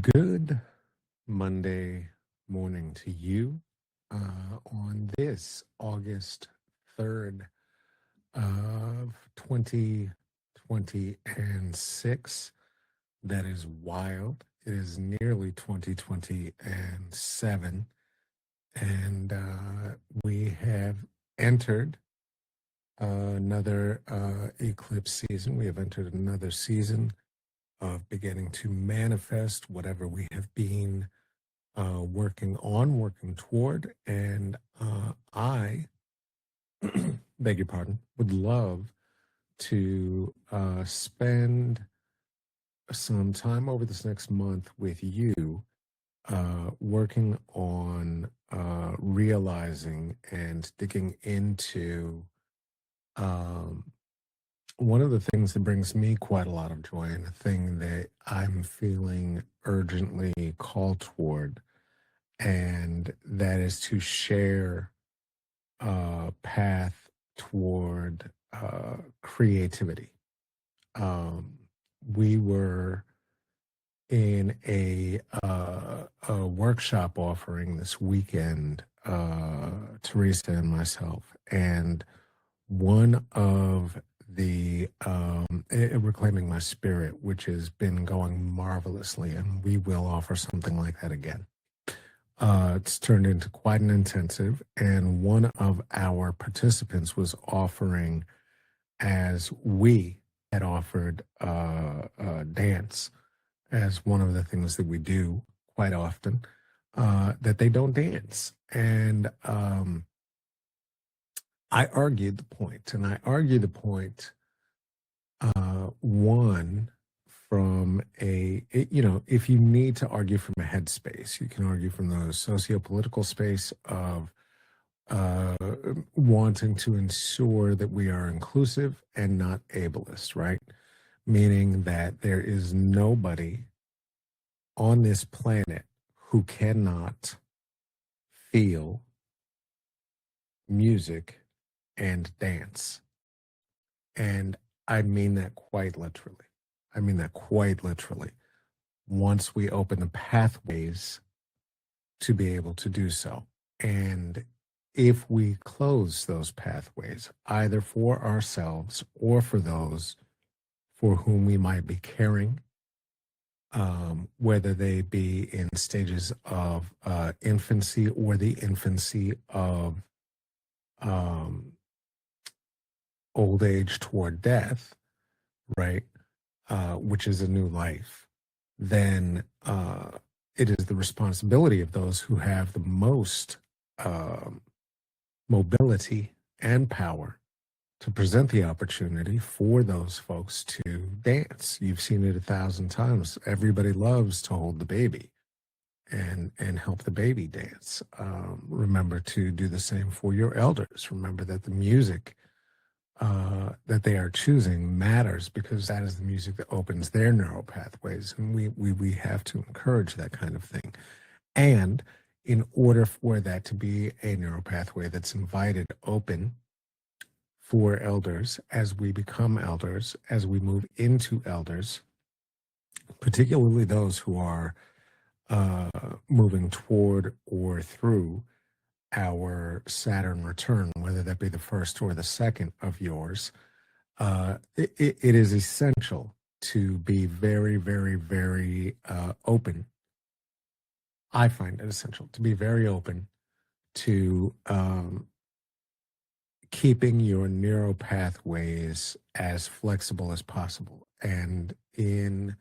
Good Monday morning to you on this August 3rd of 2026. That is wild. It is nearly 2027, and we have entered another eclipse season. We have entered another season of beginning to manifest whatever we have been working on, working toward. And I, beg your pardon, would love to spend some time over this next month with you working on realizing and digging into um, one of the things that brings me quite a lot of joy, and a thing that I'm feeling urgently called toward, and that is to share a path toward creativity. Um, we were in a workshop offering this weekend, Teresa and myself, and one of the reclaiming my spirit, which has been going marvelously, and we will offer something like that again. It's turned into quite an intensive, and one of our participants was offering, as we had offered dance as one of the things that we do quite often, that they don't dance. And I argued the point, and I argue the point, one, from if you need to argue from a headspace, you can argue from the socio-political space of uh, wanting to ensure that we are inclusive and not ableist, right? Meaning that there is nobody on this planet who cannot feel music and dance. And I mean that quite literally. I mean that quite literally. Once we open the pathways to be able to do so. And if we close those pathways, either for ourselves or for those for whom we might be caring, whether they be in stages of infancy or the infancy of um, old age toward death, right? Which is a new life, then it is the responsibility of those who have the most um mobility and power to present the opportunity for those folks to dance. You've seen it 1,000 times. Everybody loves to hold the baby and help the baby dance. Remember to do the same for your elders. Remember that the music that they are choosing matters, because that is the music that opens their neural pathways, and we have to encourage that kind of thing. And in order for that to be a neural pathway that's invited, open for elders, as we become elders, as we move into elders, particularly those who are moving toward or through our Saturn return, whether that be the first or the second of yours, it is essential to be very, very, very open. I find it essential to be very open to keeping your neural pathways as flexible as possible. And in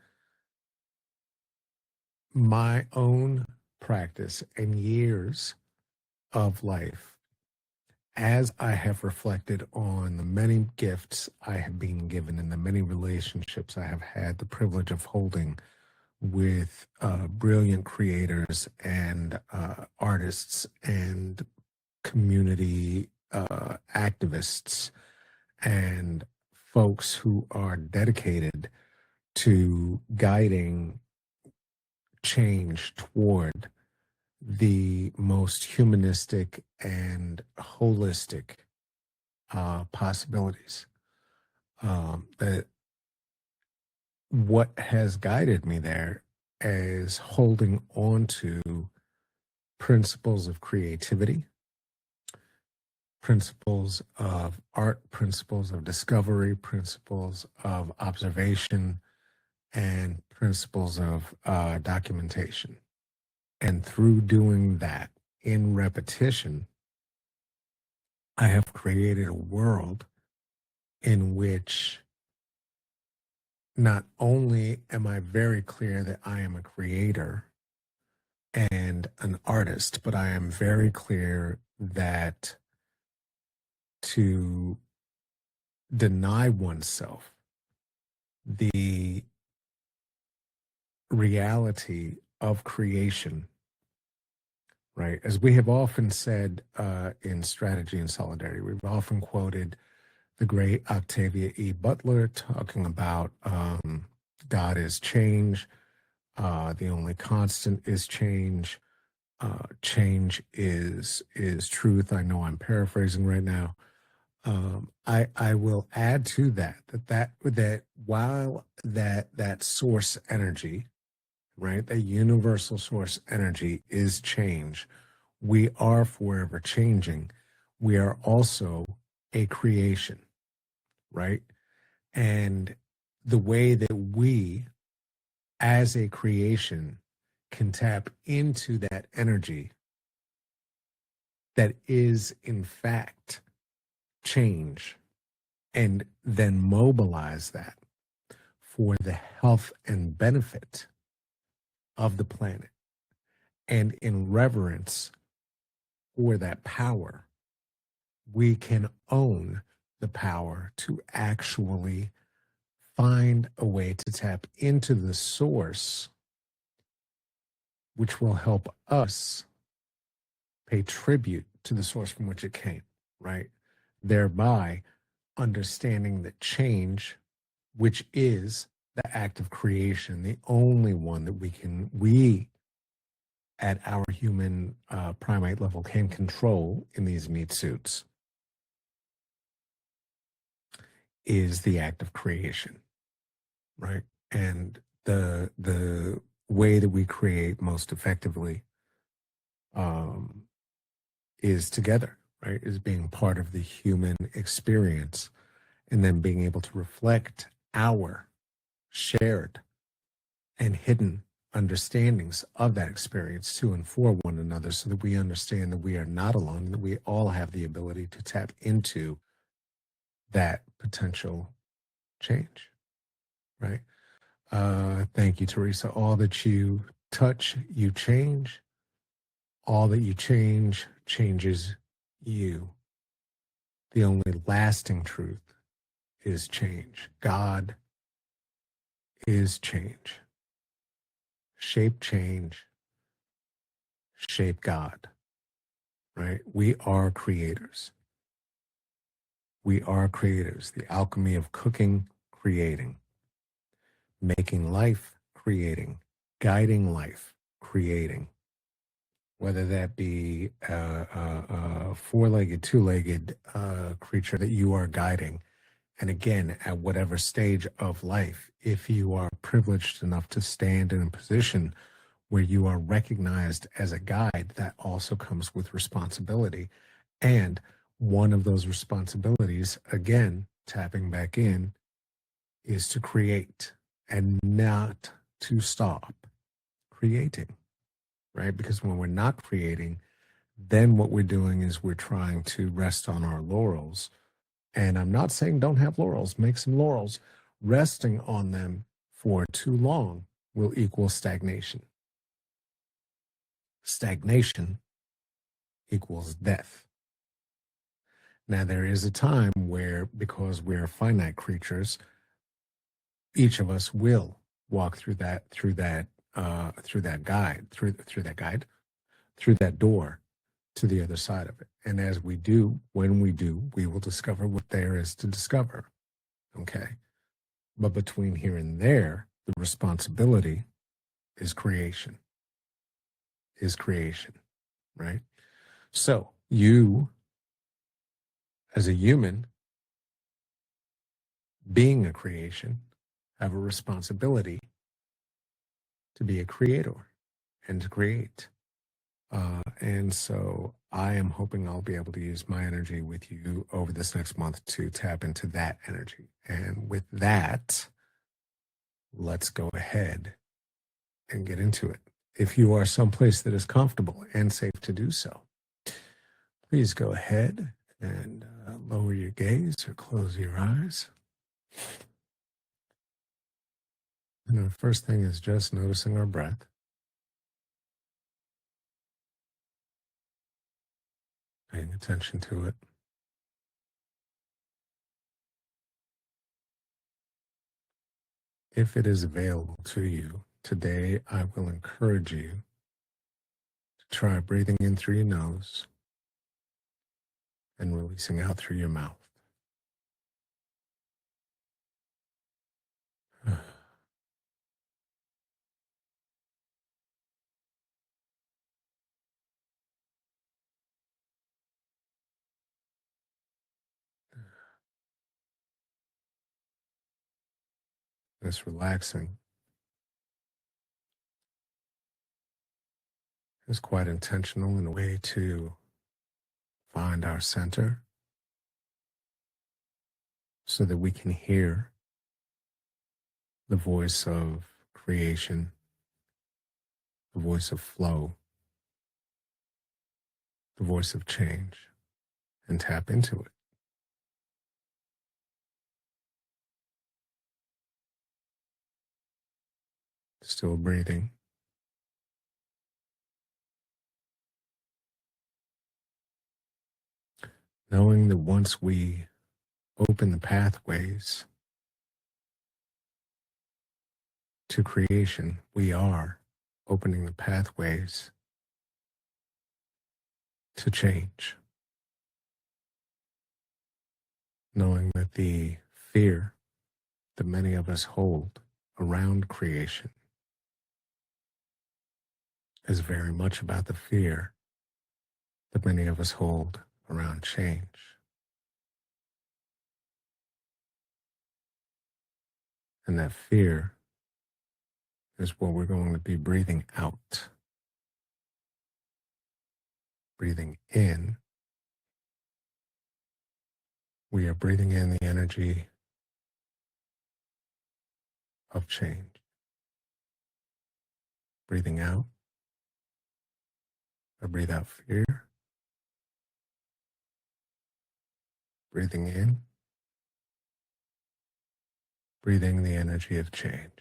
my own practice and years of life, as I have reflected on the many gifts I have been given and the many relationships I have had the privilege of holding with brilliant creators and artists and community activists and folks who are dedicated to guiding change toward the most humanistic and holistic possibilities. That what has guided me there as holding on to principles of creativity, principles of art, principles of discovery, principles of observation, and principles of documentation. And through doing that in repetition, I have created a world in which not only am I very clear that I am a creator and an artist, but I am very clear that to deny oneself the reality of creation, right? As we have often said in Strategy and Solidarity, we've often quoted the great Octavia E. Butler talking about God is change. The only constant is change. Change is truth. I know I'm paraphrasing right now. I will add to that while that source energy, right, that universal source energy is change, we are forever changing. We are also a creation, right? And the way that we, as a creation, can tap into that energy that is, in fact, change, and then mobilize that for the health and benefit of the planet, and in reverence for that power, we can own the power to actually find a way to tap into the source, which will help us pay tribute to the source from which it came, right? Thereby understanding that change, which is the act of creation, the only one that we at our human primate level can control in these meat suits, is the act of creation, right? And the way that we create most effectively um, is together, right? Is being part of the human experience, and then being able to reflect our shared and hidden understandings of that experience to and for one another, so that we understand that we are not alone, and that we all have the ability to tap into that potential change, right? Thank you, Teresa. All that you touch, you change. All that you change changes you. The only lasting truth is change. God is change. Shape change, shape God, right? We are creators. We are creators. The alchemy of cooking, creating, making life, creating, guiding life, creating, whether that be a four-legged, two-legged creature that you are guiding. And again, at whatever stage of life, if you are privileged enough to stand in a position where you are recognized as a guide, that also comes with responsibility. And one of those responsibilities, again, tapping back in, is to create and not to stop creating, right? Because when we're not creating, then what we're doing is we're trying to rest on our laurels. And I'm not saying don't have laurels, make some laurels. Resting on them for too long will equal stagnation. Stagnation equals death. Now, there is a time where, because we're finite creatures, each of us will walk through that door to the other side of it. And as we do, when we do, we will discover what there is to discover. Okay. But between here and there, the responsibility is creation, right? So you, as a human, being a creation, have a responsibility to be a creator and to create. And so I am hoping I'll be able to use my energy with you over this next month to tap into that energy. And with that, let's go ahead and get into it. If you are someplace that is comfortable and safe to do so, please go ahead and lower your gaze or close your eyes. And the first thing is just noticing our breath. Paying attention to it. If it is available to you, today I will encourage you to try breathing in through your nose and releasing out through your mouth. This relaxing is quite intentional in a way to find our center so that we can hear the voice of creation, the voice of flow, the voice of change, and tap into it. Still breathing. Knowing that once we open the pathways to creation, we are opening the pathways to change. Knowing that the fear that many of us hold around creation is very much about the fear that many of us hold around change. And that fear is what we're going to be breathing out. Breathing in, we are breathing in the energy of change. Breathing out, I breathe out fear. Breathing in, breathing the energy of change.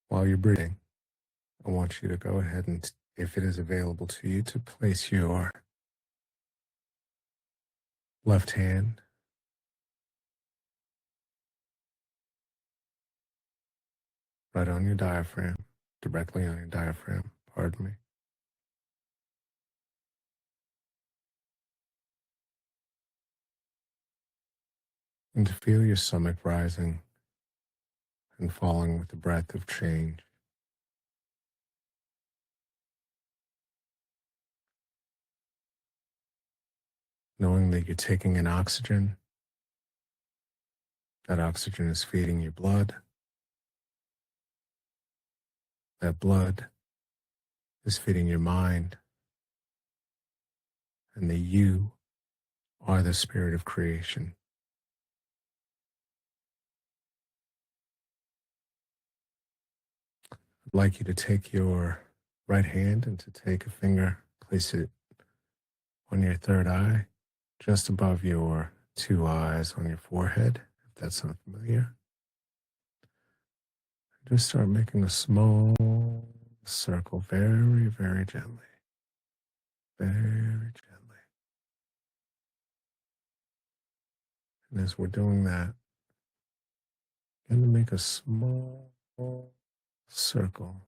While you're breathing, I want you to go ahead and, if it is available to you, to place your left hand right on your diaphragm, directly on your diaphragm, pardon me. And to feel your stomach rising and falling with the breath of change. Knowing that you're taking in oxygen, that oxygen is feeding your blood, that blood is feeding your mind, and that you are the spirit of creation. I'd like you to take your right hand and to take a finger, place it on your third eye, just above your two eyes on your forehead, if that's unfamiliar. Just start making a small circle very, very gently. Very gently. And as we're doing that, begin to make a small circle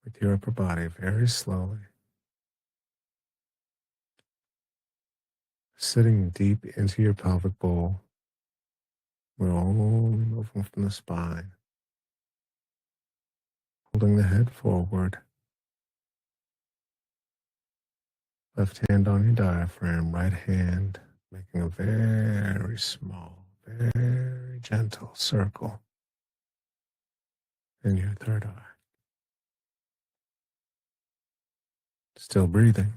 with your upper body very slowly. Sitting deep into your pelvic bowl. We're only moving from the spine. Holding the head forward. Left hand on your diaphragm, right hand making a very small, very very gentle circle in your third eye. Still breathing.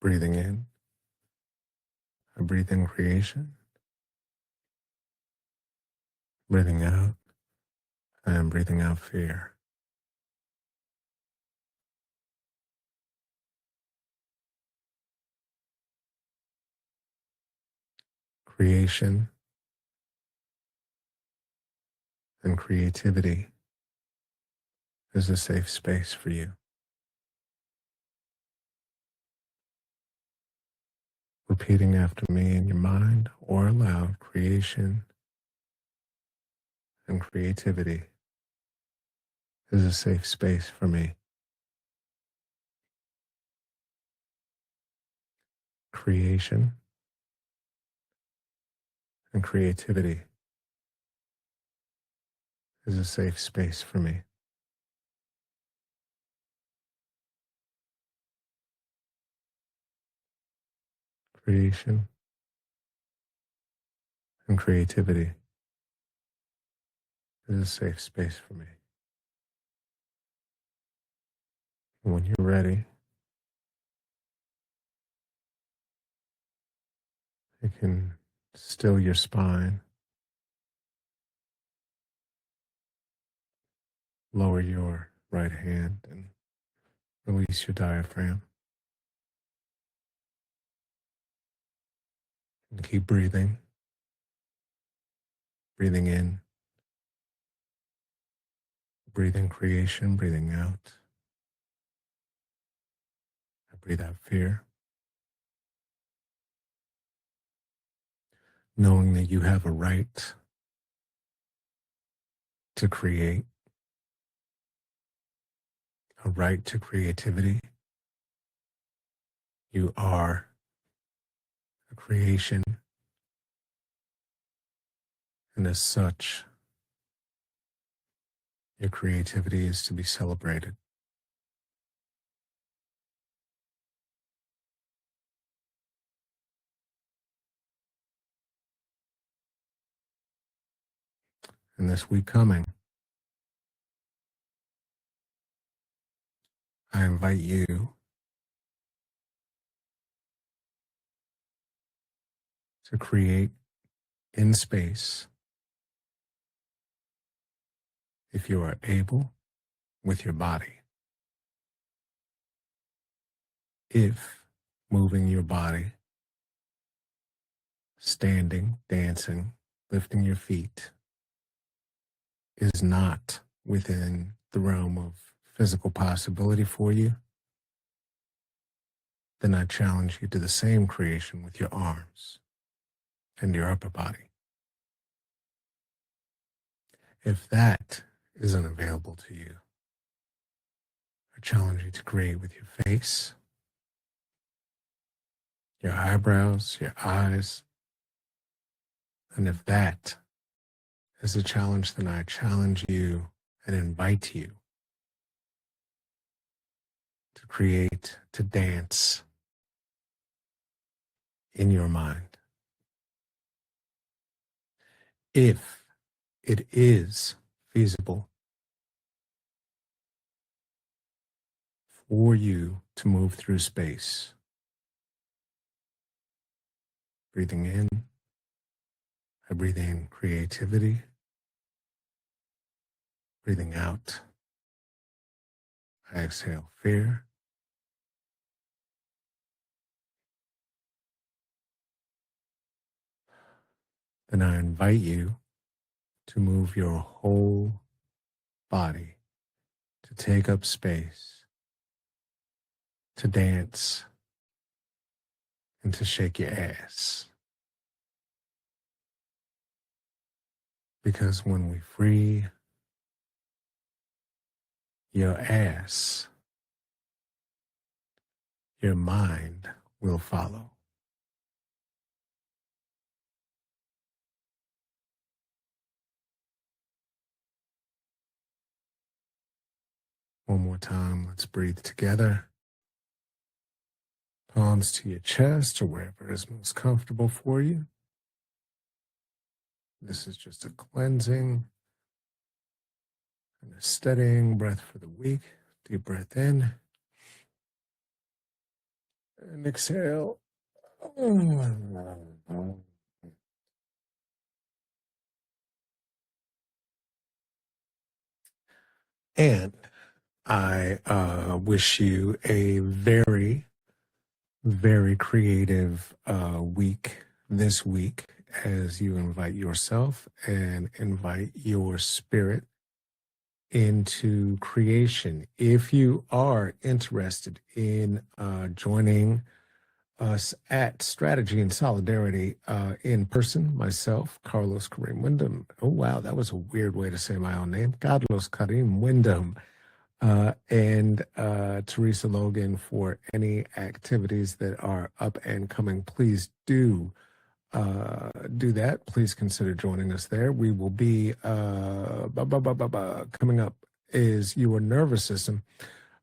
Breathing in. I breathe in creation. Breathing out. I am breathing out fear. Creation and creativity is a safe space for you. Repeating after me in your mind or aloud, creation and creativity is a safe space for me. Creation and creativity is a safe space for me. Creation and creativity is a safe space for me. When you're ready, you can still your spine, lower your right hand, and release your diaphragm. And keep breathing. Breathing in, breathing creation, breathing out. I breathe out fear, knowing that you have a right to create, a right to creativity. You are a creation, and as such, your creativity is to be celebrated. And this week coming, I invite you to create in space, if you are able, with your body. If moving your body, standing, dancing, lifting your feet is not within the realm of physical possibility for you, then I challenge you to the same creation with your arms and your upper body. If that is unavailable to you, I challenge you to create with your face, your eyebrows, your eyes. And if that is a challenge, then I challenge you and invite you to create, to dance in your mind. If it is feasible for you to move through space, breathing in, I breathe in creativity, breathing out, I exhale fear. Then I invite you to move your whole body, to take up space, to dance, and to shake your ass. Because when we free your ass, your mind will follow. One more time, let's breathe together. palms to your chest or wherever is most comfortable for you. This is just a cleansing and a steadying breath for the week. Deep breath in and exhale. And I wish you a very, very creative week this week as you invite yourself and invite your spirit into creation. If you are interested in joining us at Strategy and Solidarity in person, myself, Carlos Kareem Wyndham. Oh, wow, that was a weird way to say my own name. Carlos Kareem Wyndham. And Teresa Logan for any activities that are up and coming. Please do that. Please consider joining us there. We will be coming up is Your Nervous System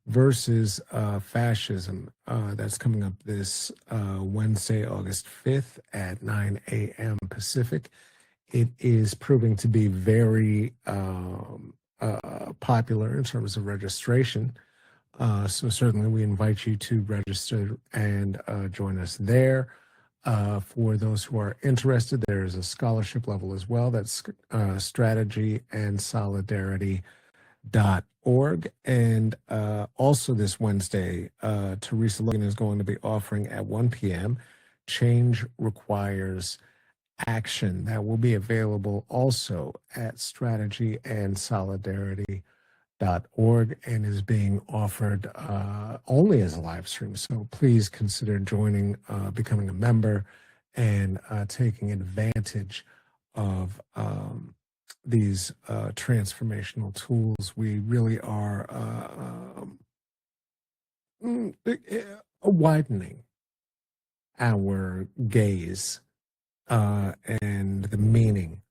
versus Fascism. That's coming up this Wednesday, August 5th at 9 a.m. Pacific. It is proving to be very popular in terms of registration. So certainly we invite you to register and join us there. For those who are interested, there is a scholarship level as well. That's strategyandSolidarity.org. And also this Wednesday, Teresa Logan is going to be offering at 1 p.m. Change Requires Action. That will be available also at strategyandSolidarity.org and is being offered only as a live stream. So please consider joining, becoming a member, and taking advantage of these transformational tools. We really are widening our gaze and the meaning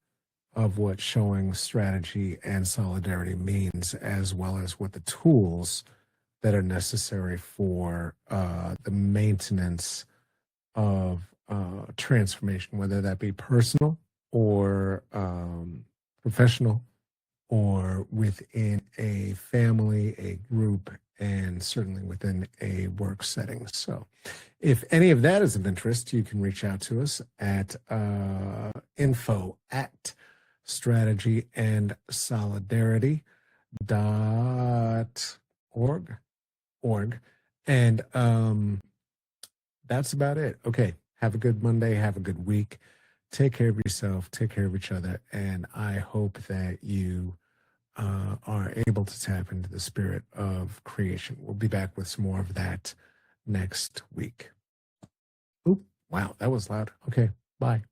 of what showing strategy and solidarity means, as well as what the tools that are necessary for the maintenance of transformation, whether that be personal or professional or within a family, a group, and certainly within a work setting. So if any of that is of interest, you can reach out to us at info@strategyandsolidarity.org. And that's about it. Okay. Have a good Monday. Have a good week. Take care of yourself. Take care of each other. And I hope that you are able to tap into the spirit of creation. We'll be back with some more of that next week. Oop, wow, that was loud. Okay, bye.